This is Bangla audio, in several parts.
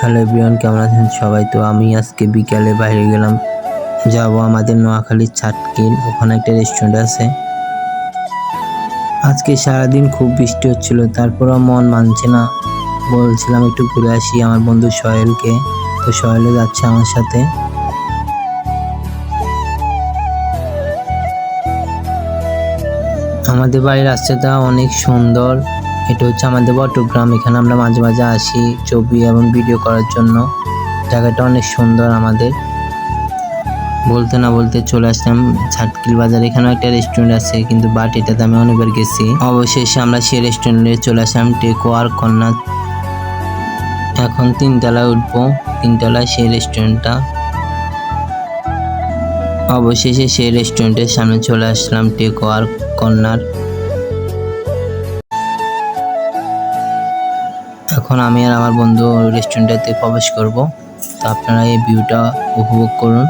হ্যালো এভরিওয়ান, কেমন আছেন সবাই? তো আমি আজকে বিকালে বাইরে গেলাম, যাব আমাদের নোয়াখালীর ছাটকিল, ওখানে একটা রেস্টুরেন্ট আছে। আজকে সারাদিন খুব বৃষ্টি হচ্ছিল, তারপরও মন মানছে না, বলছিলাম একটু ঘুরে আসি আমার বন্ধু সোহেলকে। তো সোহেলও যাচ্ছে আমার সাথে। আমাদের বাড়ির রাস্তাটা অনেক সুন্দর। এটা হচ্ছে আমাদের বটগ্রাম, এখানে আমরা মাঝে মাঝে আসি ছবি এবং ভিডিও করার জন্য। জায়গাটা অনেক সুন্দর আমাদের। বলতে না বলতে চলে আসলাম ছাটকিল বাজার। এখানেও একটা রেস্টুরেন্ট আছে, কিন্তু বাট এটাতে আমি অনেকবার গেছি। অবশেষে আমরা সেই রেস্টুরেন্টে চলে আসলাম, টেকো আর কর্নার। এখন 3 তলায় উঠবো, 3 তলায় সেই রেস্টুরেন্টটা। অবশেষে সেই রেস্টুরেন্টের সামনে চলে আসলাম, টেকো আর কর্নার। এখন আমি আর আমার বন্ধু রেস্টুরেন্টটাতে প্রবেশ করব। তো আপনারা এই ভিউটা উপভোগ করুন।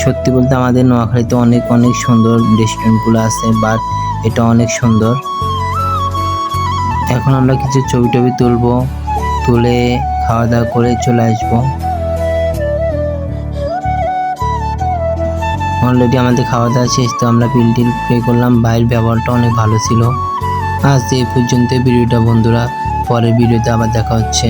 সত্যি বলতে আমাদের নোয়াখালীতে অনেক অনেক সুন্দর রেস্টুরেন্টগুলো আছে, বাট এটা অনেক সুন্দর। এখন আমরা কিছু ছবি টবি তুলবো, তুলে খাওয়া দাওয়া করে চলে আসবো। অলরেডি আমাদের খাওয়া দাওয়া শেষ, তো আমরা বিল টিল পে করলাম। বাইরের ব্যবহারটা অনেক ভালো ছিল। আজ এই পর্যন্ত ভিডিওটা বন্ধুরা, পরের ভিডিওতে আবার দেখা হচ্ছে।